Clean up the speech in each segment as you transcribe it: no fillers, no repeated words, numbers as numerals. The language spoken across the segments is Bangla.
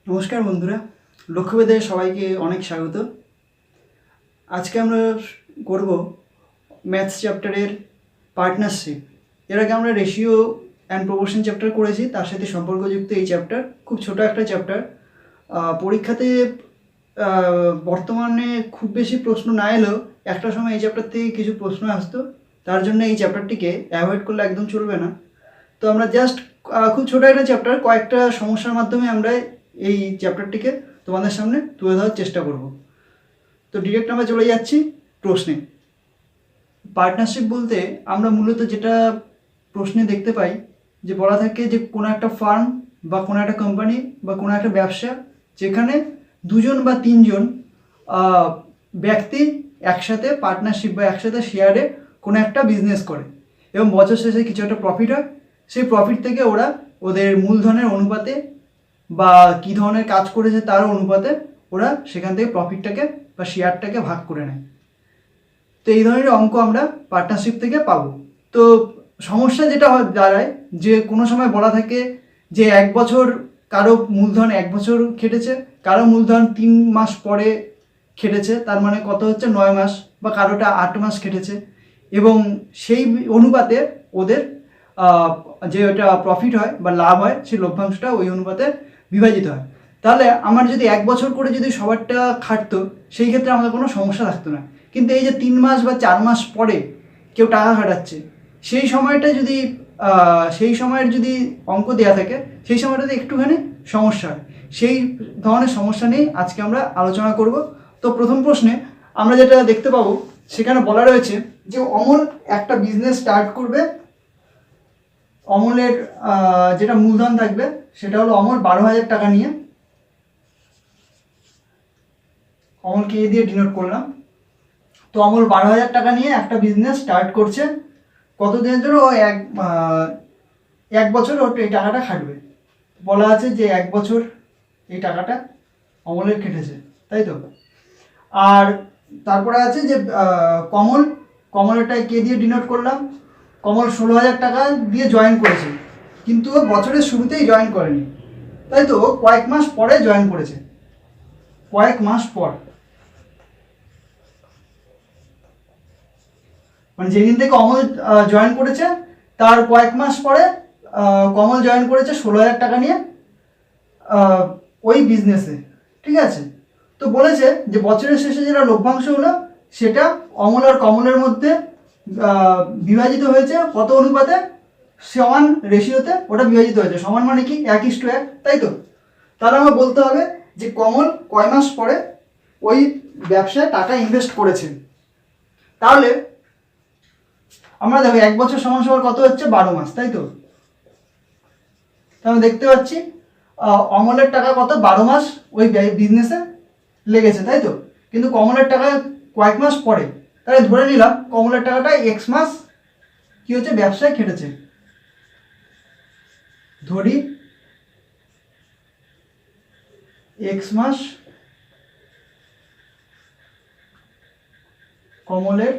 নমস্কার বন্ধুরা, লক্ষ্যভেদে সবাইকে অনেক স্বাগত। আজকে আমরা করব ম্যাথস চ্যাপ্টারের পার্টনারশিপ। এর আগে আমরা রেশিও অ্যান্ড প্রপোর্শন চ্যাপ্টার করেছি, তার সাথে সম্পর্কযুক্ত এই চ্যাপ্টার। খুব ছোট একটা চ্যাপ্টার। পরীক্ষাতে বর্তমানে খুব বেশি প্রশ্ন না এলেও একটা সময় এই চ্যাপ্টার থেকে কিছু প্রশ্ন আসতো, তার জন্য এই চ্যাপ্টারটিকে অ্যাভয়েড করলে একদম চলবে না। তো আমরা জাস্ট খুব ছোটো একটা চ্যাপ্টার, কয়েকটা সমস্যার মাধ্যমে আমরা এই চ্যাপ্টারটিকে তোমাদের সামনে তুলে ধরার চেষ্টা করব। তো ডিরেক্ট আমরা চলে যাচ্ছি প্রশ্নে। পার্টনারশিপ বলতে আমরা মূলত যেটা প্রশ্নে দেখতে পাই যে বলা থাকে যে কোনো একটা ফার্ম বা কোনো একটা কোম্পানি বা কোনো একটা ব্যবসা, যেখানে দুজন বা তিনজন ব্যক্তি একসাথে পার্টনারশিপ বা একসাথে শেয়ারে কোনো একটা বিজনেস করে এবং বছর শেষে কিছু একটা প্রফিট হয়। সেই প্রফিট থেকে ওরা ওদের মূলধনের অনুপাতে বা কী ধরনের কাজ করেছে তার অনুপাতে ওরা সেখান থেকে প্রফিটটাকে বা শেয়ারটাকে ভাগ করে নেয়। তো এই ধরনের অঙ্ক আমরা পার্টনারশিপ থেকে পাবো। তো সমস্যা যেটা দাঁড়ায় যে কোনো সময় বলা থাকে যে এক বছর কারো মূলধন 1 বছর খেটেছে, কারো মূলধন 3 মাস পরে খেটেছে, তার মানে কত হচ্ছে 9 মাস, বা কারোটা 8 মাস খেটেছে, এবং সেই অনুপাতে ওদের যে ওটা প্রফিট হয় বা লাভ হয় সেই লভ্যাংশটা ওই অনুপাতে বিভাজিত হয়। তাহলে আমার যদি 1 বছর করে যদি সবারটা খাটতো, সেই ক্ষেত্রে আমাদের কোনো সমস্যা থাকতো না। কিন্তু এই যে 3 মাস বা 4 মাস পরে কেউ টাকা খাটাচ্ছে, সেই সময়টা যদি সেই সময়ের যদি অঙ্ক দেওয়া থাকে, সেই সময়টাতে একটুখানি সমস্যা হয়। সেই ধরনের সমস্যা নিয়ে আজকে আমরা আলোচনা করব। তো প্রথম প্রশ্নে আমরা যেটা দেখতে পাবো, সেখানে বলা রয়েছে যে অমল একটা বিজনেস স্টার্ট করবে। অমলের যেটা মূলধন থাকবে সেটা হলো অমল 12,000 টাকা নিয়ে। অমলকে এ দিয়ে ডিনোট করলাম। তো অমল 12,000 টাকা নিয়ে একটা বিজনেস স্টার্ট করছে। কতদিনের জন্য? ও এক বছর ও এই টাকাটা খাটবে। বলা আছে যে 1 বছর এই টাকাটা অমলের কেটেছে, তাই তো? আর তারপরে আছে যে কমলেরটাই কে দিয়ে ডিনোট করলাম। কমল 16,000 টাকা দিয়ে জয়েন করেছে, কিন্তু ও বছরের শুরুতেই জয়েন করেনি, তাই তো? কয়েক মাস পরে জয়েন করেছে, কয়েক মাস পর, মানে যেদিন থেকে অমল জয়েন করেছে তার কয়েক মাস পরে কমল জয়েন করেছে 16,000 টাকা নিয়ে ওই বিজনেসে, ঠিক আছে? তো বলেছে যে বছরের শেষে যেটা লভ্যাংশ হলো সেটা অমল আর কমলের মধ্যে বিভাজিত হয়েছে কত অনুপাতে? সমান রেশিওতে ওটা বিভাজিত হয়েছে। সমান মানে কি? 1:1, তাই তো? তাহলে আমার বলতে হবে যে কমল কয় মাস পরে ওই ব্যবসায় টাকা ইনভেস্ট করেছে। তাহলে আমরা দেখো 1 বছর সমান সমান কত হচ্ছে? 12 মাস, তাই তো? তাহলে দেখতে পাচ্ছি অমলের টাকা কত? 12 মাস ওই বিজনেসে লেগেছে, তাই তো? কিন্তু কমলের টাকা কয়েক মাস পরে, তাহলে ধরে নিলাম কমলের টাকাটা X মাস কি হচ্ছে? ব্যবসায় খেটেছে। ধরি X মাস কমলের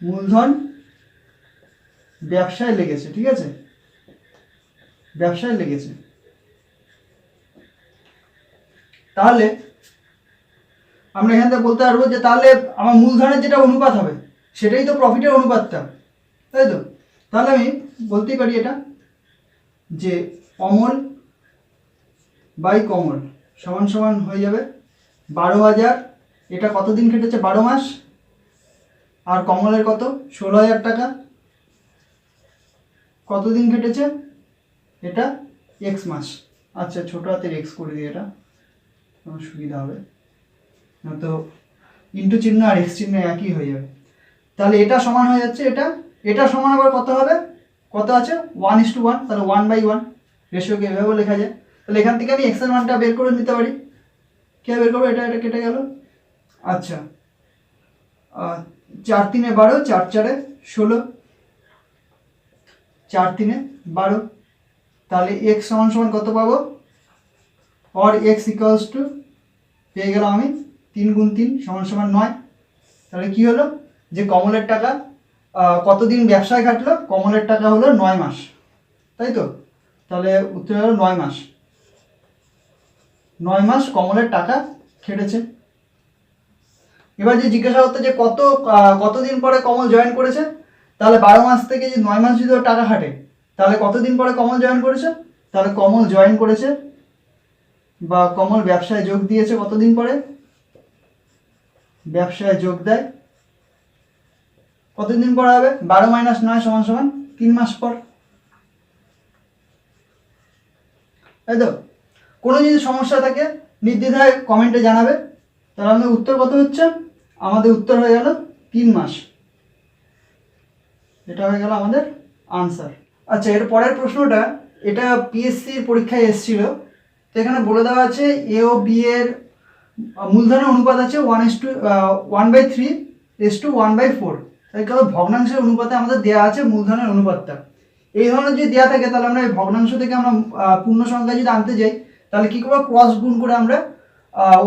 মূলধন ব্যবসায় লেগেছে, ঠিক আছে? ব্যবসায় লেগেছে। তাহলে আমরা এখান থেকে বলতে পারবো যে তাহলে আমার মূলধনের যেটা অনুপাত হবে সেটাই তো প্রফিটের অনুপাতটা, তাই তো? তাহলে আমি বলতেই পারি এটা যে অমল বাই কমল সমান সমান হয়ে যাবে 12,000। এটা কতদিন কেটেছে? 12 মাস। আর কমলের কত? 16,000 টাকা। কতদিন কেটেছে? এটা X মাস। আচ্ছা, ছোটো হাতের X করে দিই, এটা আমার সুবিধা হবে, তো ইন্টু চিহ্ন আর X চিহ্ন একই হয়ে যাবে। তাহলে এটা সমান হয়ে যাচ্ছে এটা, এটা সমান আবার কত হবে? কত আছে? 1:1, তাহলে 1/1 রেশিওকে এভাবে লেখা যায়। তাহলে এখান থেকে আমি X এর মানটা বের করে নিতে পারি। কে বের করবো? এটা এটা কেটে গেল। আচ্ছা, 4 3 12, 4 4 16, 4 3 12। তাহলে X সমান সমান কত পাবো? or X ইকুয়ালস টু পেয়ে গেলাম আমি 3 × 3 সমান সমান 9। তাহলে কি হলো যে কমলের টাকা কতদিন ব্যবসায় খাটলো? কমলের টাকা হলো 9 মাস, তাই তো? তাহলে উত্তর হলো 9 মাস। 9 মাস কমলের টাকা খেটেছে। এবার যে জিজ্ঞাসা করতে যে কতদিন পরে কমল জয়েন করেছে, তাহলে 12 মাস থেকে যে 9 মাস যদি ও টাকা খাটে তাহলে কতদিন পরে কমল জয়েন করেছে, তাহলে কমল জয়েন করেছে বা কমল ব্যবসায় যোগ দিয়েছে কতদিন পরে, ব্যবসায় যোগ দেয় কতদিন পর হবে, 12 - 9 = 3 মাস পর। তাই তো? কোনো যদি সমস্যা থাকে নির্দ্বিধায় কমেন্টে জানাবে। তাহলে আমাদের উত্তর কত হচ্ছে, আমাদের উত্তর হয়ে গেল 3 মাস। এটা হয়ে গেল আমাদের আনসার। আচ্ছা, এর পরের প্রশ্নটা, এটা পিএসসির পরীক্ষায় এসেছিল। তো এখানে বলে দেওয়া আছে এ ও বি এর মূলধনের অনুপাত আছে 1/3:1/4। তাই কারণ ভগ্নাংশের অনুপাতে আমাদের দেওয়া আছে মূলধনের অনুপাতটা। এই ধরনের যদি দেওয়া থাকে তাহলে আমরা এই ভগ্নাংশ থেকে আমরা পূর্ণ সংখ্যা যদি আনতে যাই তাহলে কী করবো, ক্রস গুণ করে আমরা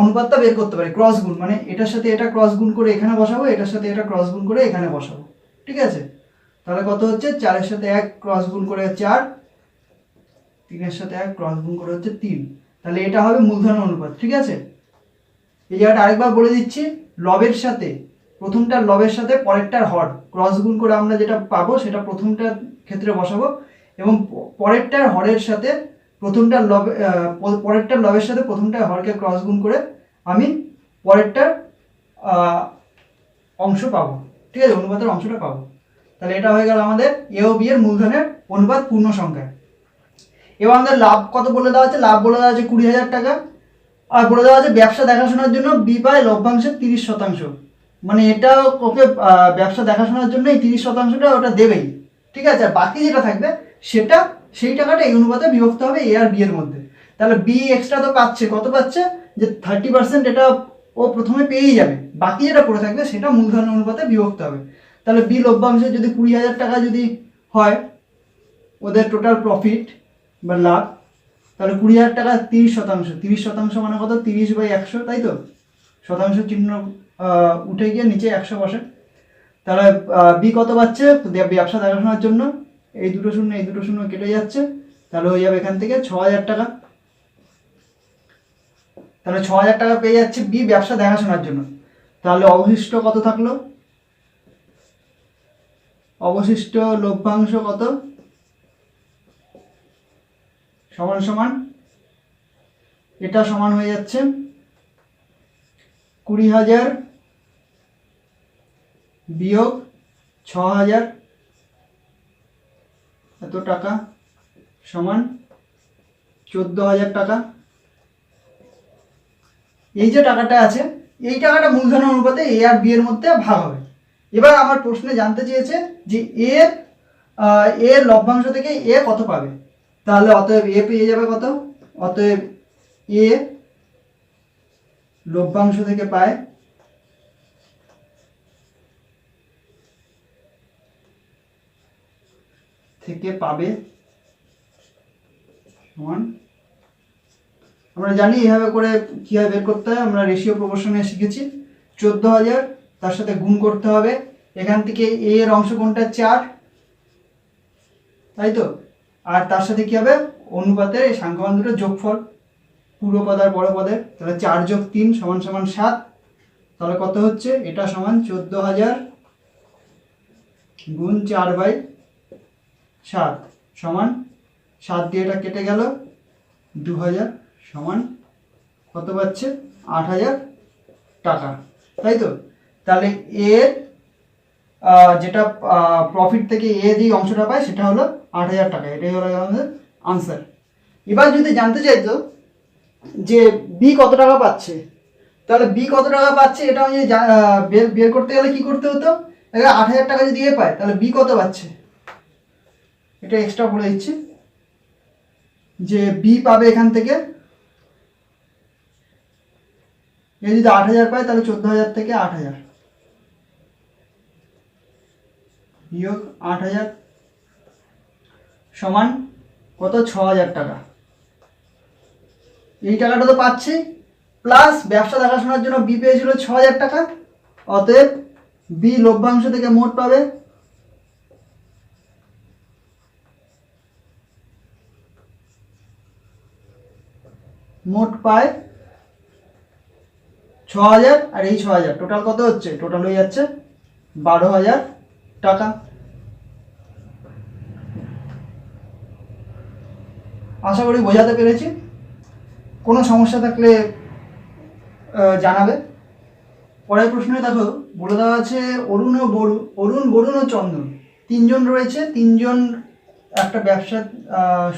অনুপাতটা বের করতে পারি। ক্রস গুণ মানে এটার সাথে এটা ক্রস গুণ করে এখানে বসাবো, এটার সাথে এটা ক্রস গুণ করে এখানে বসাবো। ঠিক আছে? তাহলে কত হচ্ছে, 4-এর সাথে 1 ক্রস গুণ করে 4, 3-এর সাথে 1 ক্রস গুণ করে হচ্ছে 3। তাহলে এটা হবে মূলধনের অনুপাত। ঠিক আছে? এই জায়গাটা আরেকবার বলে দিচ্ছি, লবের সাথে প্রথমটার লবের সাথে পরেরটার হর ক্রস গুণ করে আমরা যেটা পাবো সেটা প্রথমটার ক্ষেত্রে বসাবো, এবং পরেরটার হরের সাথে পরেরটার লবের সাথে প্রথমটার হরকে ক্রস গুণ করে আমি পরেরটার অংশ পাবো। ঠিক আছে? অনুপাতের অংশটা পাবো। তাহলে এটা হয়ে গেল আমাদের এ ও বি এর মূলধনের অনুপাত পূর্ণ সংখ্যায়। এবার আমাদের লাভ কত বলে দেওয়া আছে, লাভ বলে দেওয়া আছে 20,000 টাকা। আর বলে দেওয়া আছে ব্যবসা দেখাশোনার জন্য বি পায় লভ্যাংশের 30%। মানে এটা ওকে ব্যবসা দেখাশোনার জন্য এই 30%টা ওটা দেবেই। ঠিক আছে? আর বাকি যেটা থাকবে সেই টাকাটা এই অনুপাতে বিভক্ত হবে এ আর বি এর মধ্যে। তাহলে বি এক্সট্রা তো পাচ্ছে, কত পাচ্ছে, যে 30% এটা ও প্রথমে পেয়েই যাবে, বাকি যেটা পড়ে থাকবে সেটা মূলধন অনুপাতে বিভক্ত হবে। তাহলে বি লভ্যাংশে যদি 20,000 টাকা যদি হয় ওদের টোটাল প্রফিট বা লাভ, তাহলে 20,000 টাকা 30%, 30% মানে কত, 30/100। তাই তো? শতাংশ চিহ্ন উঠে গিয়ে নিচে 100 বসে। তাহলে বি কত পাচ্ছে ব্যবসা দেখাশোনার জন্য, এই দুটো শূন্য কেটে যাচ্ছে, তাহলে হয়ে যাবে এখান থেকে 6,000 টাকা। তাহলে 6,000 টাকা পেয়ে যাচ্ছে বি ব্যবসা দেখাশোনার জন্য। তাহলে অবশিষ্ট কত থাকলো, অবশিষ্ট লভ্যাংশ কত, সমান সমান এটা সমান হয়ে যাচ্ছে 20,000 বিয়োগ 6,000 এত টাকা সমান 14,000 টাকা। এই যে টাকাটা আছে এই টাকাটা মূলধনের অনুপাতে এ আর বি এর মধ্যে ভাগ হবে। এবার আমার প্রশ্নে জানতে চেয়েছে যে এর লভ্যাংশ থেকে এ কত পাবে। তাহলে অতএব এ পেয়ে যাবে কত, অতএব এ লভ্যাংশ থেকে পায় পাবে সমান, আমরা জানি এভাবে করে কীভাবে বের করতে হয়, আমরা রেশিও প্রপোর্শনে শিখেছি। 14,000 তার সাথে গুণ করতে হবে, এখান থেকে এ এর অংশ কোনটা 4, তাই তো, আর তার সাথে কী হবে অনুপাতের এই সংখ্যামান দুটো যোগফল, পুরো পদ আর বড় পদের। তাহলে 4 + 3 = 7। তাহলে কত হচ্ছে, এটা সমান 14,000 গুণ 4/7 সমান 7 দিয়ে এটা কেটে গেল 2,000 সমান কত পাচ্ছে, 8,000 টাকা। তাই তো? তাহলে এর যেটা প্রফিট থেকে এ যেই অংশটা পায় সেটা হলো 8,000 টাকা। এটাই হলো আমাদের আনসার। এবার যদি জানতে চাইতো যে বি কত টাকা পাচ্ছে, তাহলে বি কত টাকা পাচ্ছে এটা আমি বের করতে গেলে কি করতে হতো, 8,000 টাকা যদি এ পায় তাহলে বি কত পাচ্ছে, এটা এক্সট্রা বলে দিচ্ছি যে বি পাবে এখান থেকে, এ যদি 8,000 পায় তাহলে 14,000 থেকে 8,000 বিয়োগ 8,000 সমান কত, 6,000 টাকা। এই টাকাটা তো পাচ্ছি, প্লাস ব্যবসা দেখাশোনার জন্য বি পেয়েছিল 6,000 টাকা, অতএব বি লভ্যাংশ থেকে মোট পাবে 9 মোট পায় 6,000 আর এই 6,000 টোটাল কত হচ্ছে? টোটাল হয়ে যাচ্ছে 12,000 টাকা। আশা করি বোঝাতে পেরেছি। কোনো সমস্যা থাকলে জানাবে। পরের প্রশ্নে দেখো বলে দেওয়া আছে অরুণ, বরুণ ও চন্দন তিনজন রয়েছে। তিনজন একটা ব্যবসা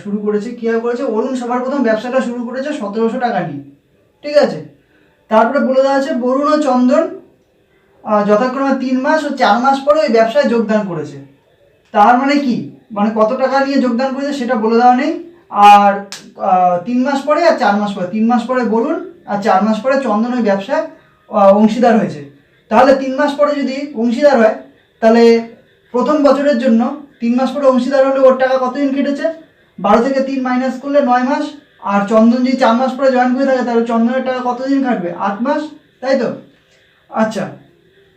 শুরু করেছে। কীভাবে করেছে? অরুণ সবার প্রথম ব্যবসাটা শুরু করেছে 1700 টাকা নিয়ে, ঠিক আছে। তারপরে বলে দেওয়া আছে বরুণ ও চন্দন যথাক্রমে 3 মাস ও 4 মাস পরে ওই ব্যবসায় যোগদান করেছে। তার মানে কি? মানে কত টাকা নিয়ে যোগদান করেছে সেটা বলে দেওয়া নেই। আর 3 মাস পরে আর 4 মাস পরে, 3 মাস পরে বরুণ আর 4 মাস পরে চন্দন ওই ব্যবসায় অংশীদার হয়েছে। তাহলে 3 মাস পরে যদি অংশীদার হয়, তাহলে প্রথম বছরের জন্য 3 মাস পরে অংশীদার হলে ওর টাকা কতদিন কেটেছে? 12 থেকে 3 মাইনাস করলে 9 মাস। আর চন্দন যদি 4 মাস পরে জয়েন করে থাকে তাহলে চন্দনের টাকা কতদিন কাটবে? 8 মাস, তাই তো? আচ্ছা,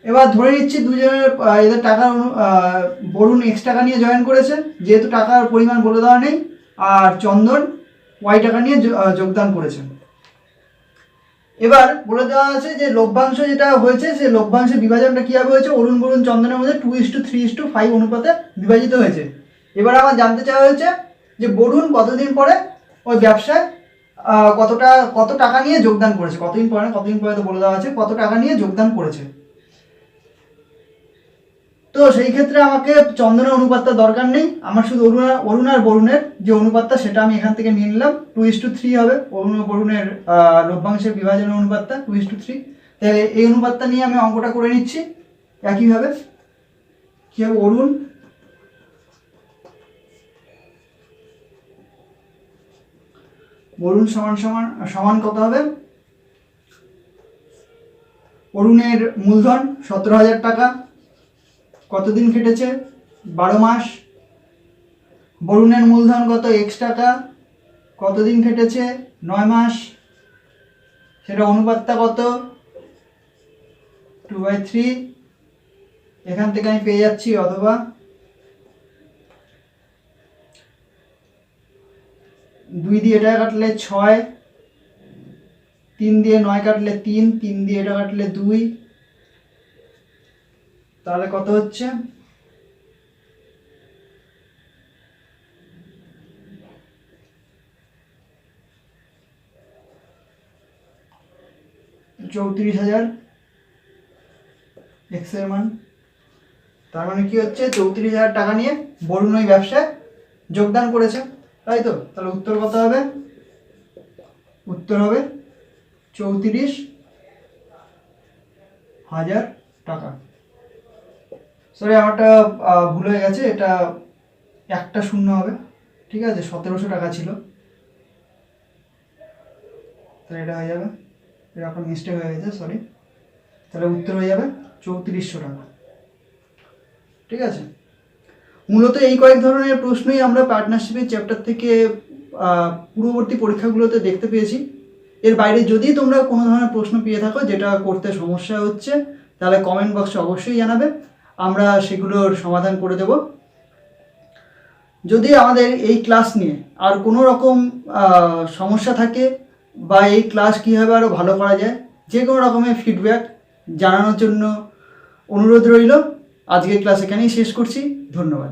এবার ধরে নিচ্ছি দুজনের এদের টাকা বরুণ এক্স টাকা নিয়ে জয়েন করেছে, যেহেতু টাকার পরিমাণ বলে দেওয়া নেই, আর চন্দন ওয়াই টাকা নিয়ে যোগদান করেছে। এবার বলে দেওয়া আছে যে লভ্যাংশ যেটা হয়েছে সেই লভ্যাংশের বিভাজনটা কীভাবে হয়েছে? অরুণ বরুণ চন্দনের মধ্যে 2:3:5 অনুপাতে বিভাজিত হয়েছে। এবার আমার জানতে চাওয়া হয়েছে যে বরুণ কতদিন পরে ওই ব্যবসায় কত টাকা নিয়ে যোগদান করেছে। কতদিন পরে তো বলে দেওয়া আছে কত টাকা নিয়ে যোগদান করেছে। তো সেই ক্ষেত্রে আমাকে চন্দনের অনুপাতটা দরকার নেই, আমার শুধু অরুণ আর বরুণের যে অনুপাতটা সেটা আমি এখান থেকে নিয়ে নিলাম। 2:3 হবে অরুণ ও বরুণের লভ্যাংশের বিভাজনের অনুপাতটা 2:3। তাহলে এই অনুপাতটা নিয়ে আমি অঙ্কটা করে নিচ্ছি। একইভাবে কী হবে? বরুণ সমান কত হবে? অরুণের মূলধন 17,000 টাকা, কতদিন খেটেছে? 12 মাস। বরুণের মূলধন কত? x টাকা, কতদিন খেটেছে? 9 মাস। সেটা অনুপাতটা কত? 2/3। এখান থেকে আমি পেয়ে যাচ্ছি অথবা 2 দিয়ে এটা কাটলে 6, 3 দিয়ে 9 কাটলে 3, 3 দিয়ে এটা কাটলে 2, তাহলে কত হচ্ছে? $34,000 এক্স এর মান। তার মানে কি হচ্ছে? 34,000 টাকা নিয়ে বরুণ ওই ব্যবসায় যোগদান করেছে, তাই তো? তাহলে উত্তর কত হবে? উত্তর হবে 34,000 টাকা। সরি, আমারটা ভুল হয়ে গেছে, এটা একটা শূন্য হবে, ঠিক আছে? 1700 টাকা ছিল, তাহলে এটা হয়ে যাবে, এটা একটা মিস্টেক হয়ে গেছে, সরি। তাহলে উত্তর হয়ে যাবে 3400 টাকা, ঠিক আছে? মূলত এই কয়েক ধরনের প্রশ্নই আমরা পার্টনারশিপের চ্যাপ্টার থেকে পূর্ববর্তী পরীক্ষাগুলোতে দেখতে পেয়েছি। এর বাইরে যদি তোমরা কোনো ধরনের প্রশ্ন পেয়ে থাকো যেটা করতে সমস্যা হচ্ছে, তাহলে কমেন্ট বক্সে অবশ্যই জানাবে, আমরা সেগুলোর সমাধান করে দেব। যদি আমাদের এই ক্লাস নিয়ে আর কোনো রকম সমস্যা থাকে বা এই ক্লাস কীভাবে আরও ভালো করা যায়, যে কোনো রকমের ফিডব্যাক জানানোর জন্য অনুরোধ রইল। আজকের ক্লাস এখানেই শেষ করছি, ধন্যবাদ।